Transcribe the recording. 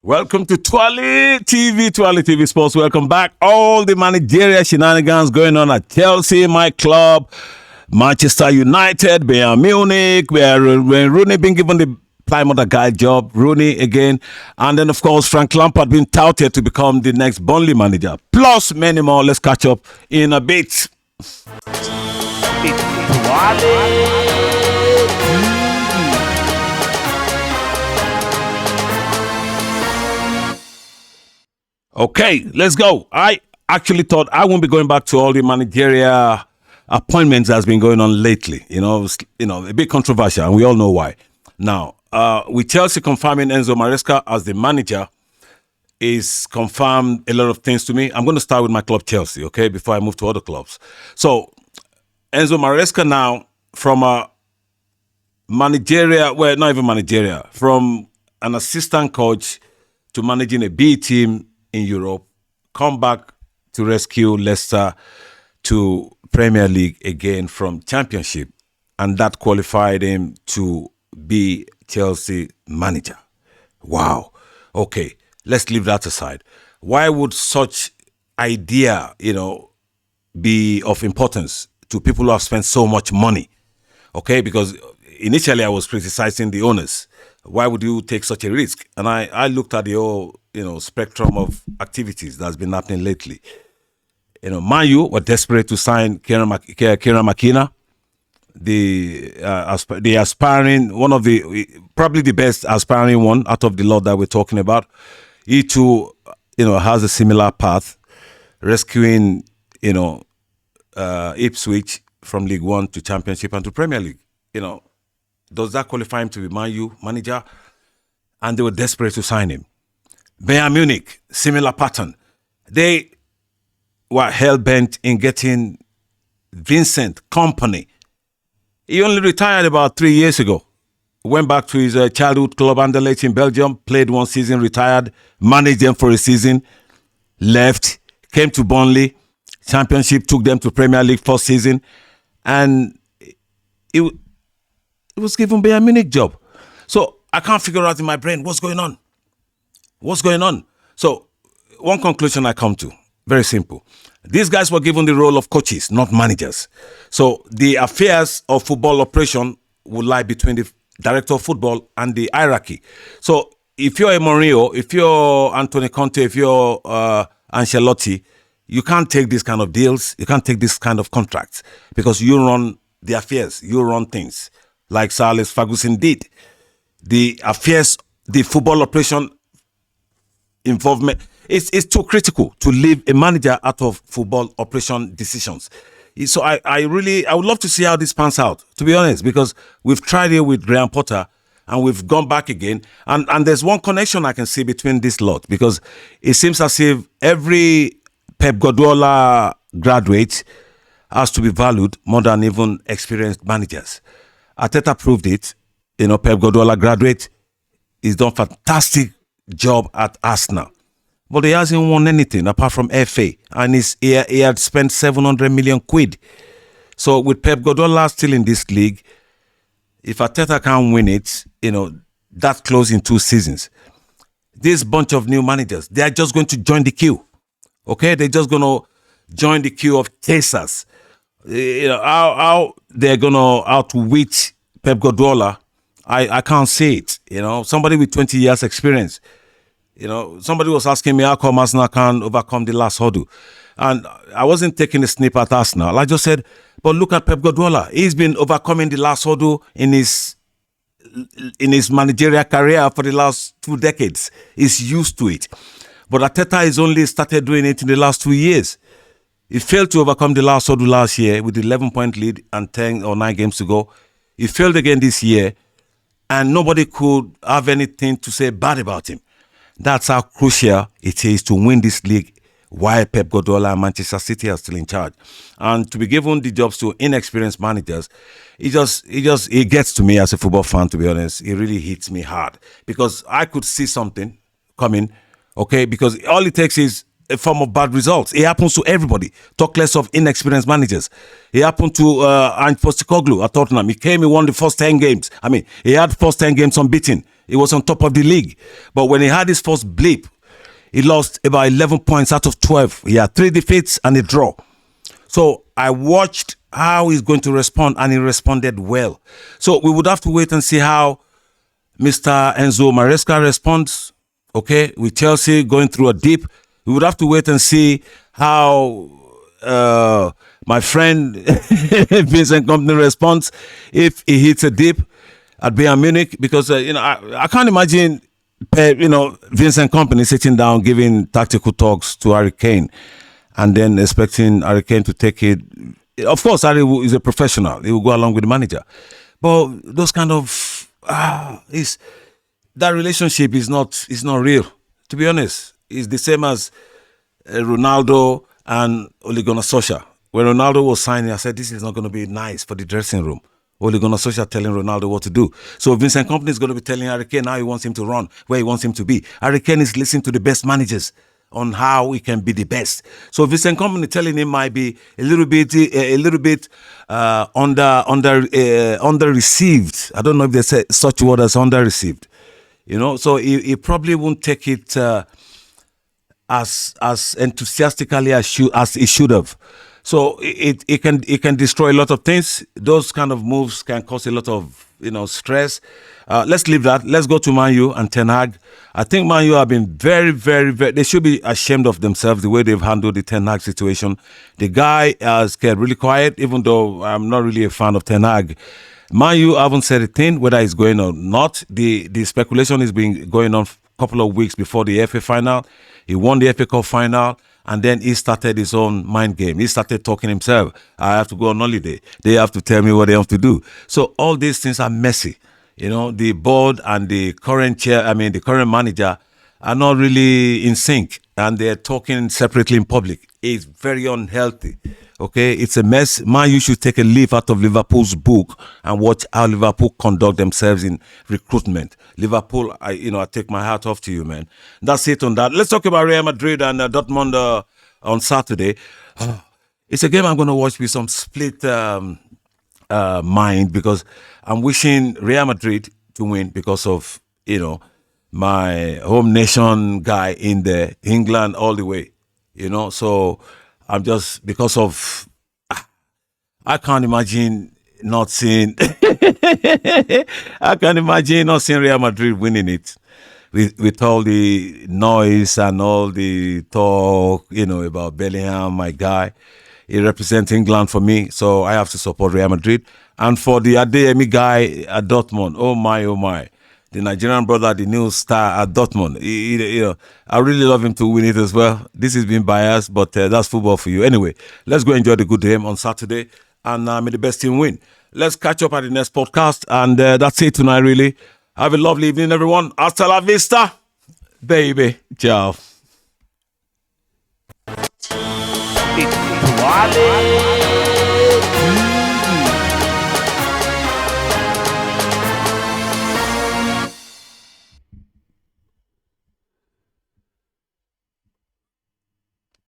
Welcome to TWALE TV Sports. Welcome back. All the managerial shenanigans going on at Chelsea, my club, Manchester United, Bayern Munich, where Rooney been given the Plymouth guy job, Rooney again, and then of course Frank Lampard being touted to become the next Burnley manager. Plus many more. Let's catch up in a bit. Okay, let's go. I actually thought I won't be going back to all the managerial appointments that's been going on lately. A bit controversial, and we all know why. Now, with Chelsea confirming Enzo Maresca as the manager, is confirmed a lot of things to me. I'm going to start with my club Chelsea, okay, before I move to other clubs. So, Enzo Maresca now from a managerial, well, not even managerial, from an assistant coach to managing a B team in Europe, come back to rescue Leicester to Premier League again from Championship, and that qualified him to be Chelsea manager. Wow. Okay, let's leave that aside. Why would such idea, be of importance to people who have spent so much money? Okay, because initially I was criticizing the owners. Why would you take such a risk? And I looked at the whole, spectrum of activities that's been happening lately. Man U were desperate to sign Kieran McKenna, the aspiring, one of the, probably the best aspiring one out of the lot that we're talking about. He too, has a similar path, rescuing, Ipswich from League One to Championship and to Premier League. Does that qualify him to be Man U manager? And they were desperate to sign him. Bayern Munich, similar pattern. They were hell-bent in getting Vincent Kompany. He only retired about 3 years ago. Went back to his childhood club Anderlecht in Belgium, played one season, retired, managed them for a season, left, came to Burnley, Championship, took them to Premier League first season, and it was given Bayern Munich job. So I can't figure out in my brain what's going on. So one conclusion I come to, very simple. These guys were given the role of coaches, not managers. So the affairs of football operation would lie between the director of football and the hierarchy. So if you're a Mourinho, if you're Antonio Conte, if you're Ancelotti, you can't take these kind of deals. You can't take this kind of contracts because you run the affairs. You run things like Sir Alex Ferguson did. The affairs, the football operation involvement, it's too critical to leave a manager out of football operation decisions. So I would love to see how this pans out, to be honest, because we've tried it with Graham Potter and we've gone back again. And there's one connection I can see between this lot, because it seems as if every Pep Guardiola graduate has to be valued more than even experienced managers. Arteta proved it. Pep Guardiola graduate. He's done fantastic job at Arsenal. But he hasn't won anything apart from FA. And he had spent 700 million quid. So with Pep Guardiola still in this league, if Arteta can't win it, that close in 2 seasons, this bunch of new managers, they are just going to join the queue. Okay? They're just going to join the queue of chasers. How they're going to outwit Pep Guardiola, I can't see it. Somebody with 20 years experience. Somebody was asking me how come Arsenal can't overcome the last hurdle. And I wasn't taking a snip at Arsenal. I just said, but look at Pep Guardiola. He's been overcoming the last hurdle in his managerial career for the last 2 decades. He's used to it. But Arteta has only started doing it in the last 2 years. He failed to overcome the last hurdle last year with the 11-point lead and 10 or 9 games to go. He failed again this year, and nobody could have anything to say bad about him. That's how crucial it is to win this league while Pep Guardiola and Manchester City are still in charge. And to be given the jobs to inexperienced managers, it gets to me as a football fan, to be honest. It really hits me hard because I could see something coming, okay? Because all it takes is a form of bad results. It happens to everybody. Talk less of inexperienced managers. It happened to Ange Postecoglou at Tottenham. He came, he won the first 10 games. I mean, he had first 10 games unbeaten. He was on top of the league. But when he had his first blip, he lost about 11 points out of 12. He had 3 defeats and a draw. So I watched how he's going to respond, and he responded well. So we would have to wait and see how Mr. Enzo Maresca responds, okay, with Chelsea going through a dip. We would have to wait and see how my friend Vincent Kompany responds if he hits a dip at Bayern Munich, because I can't imagine Vincent Kompany sitting down giving tactical talks to Harry Kane and then expecting Harry Kane to take it. Of course, Harry is a professional. He will go along with the manager. But those kind of that relationship is not real. To be honest, it's the same as Ronaldo and Ole Gunnar Solskjaer. When Ronaldo was signing, I said, this is not going to be nice for the dressing room. Ole Gunnar Solskjaer telling Ronaldo what to do. So Vincent Kompany is going to be telling Harry Kane how he wants him to run, where he wants him to be. Harry Kane is listening to the best managers on how he can be the best. So Vincent Kompany telling him might be a little bit under received. I don't know if they say such word as under received. So he probably won't take it as enthusiastically as he should have. So it can destroy a lot of things. Those kind of moves can cause a lot of stress. Let's leave that. Let's go to Man U and Ten Hag. I think Man U have been very, very, very. They should be ashamed of themselves the way they've handled the Ten Hag situation. The guy has kept really quiet, even though I'm not really a fan of Ten Hag. Man U haven't said a thing whether it's going or not. The speculation has been going on a couple of weeks before the FA final. He won the FA Cup final. And then he started his own mind game. He started talking himself. I have to go on holiday. They have to tell me what they have to do. So all these things are messy. The board and the current the current manager are not really in sync. And they're talking separately in public. It's very unhealthy. Okay, it's a mess. Man, you should take a leaf out of Liverpool's book and watch how Liverpool conduct themselves in recruitment. Liverpool, I take my hat off to you, man. That's it on that. Let's talk about Real Madrid and Dortmund on Saturday. It's a game I'm going to watch with some split mind, because I'm wishing Real Madrid to win because of, my home nation guy in there, England all the way, so I'm just, because of, I can't imagine not seeing, I can't imagine not seeing Real Madrid winning it with all the noise and all the talk, about Bellingham, my guy. He represents England for me, so I have to support Real Madrid. And for the Adeyemi guy at Dortmund, oh my. The Nigerian brother, the new star at Dortmund. I really love him to win it as well. This has been biased, but that's football for you. Anyway, let's go enjoy the good game on Saturday, and may the best team win. Let's catch up at the next podcast, and that's it tonight, really. Have a lovely evening, everyone. Hasta la vista, baby. Ciao. TWALE.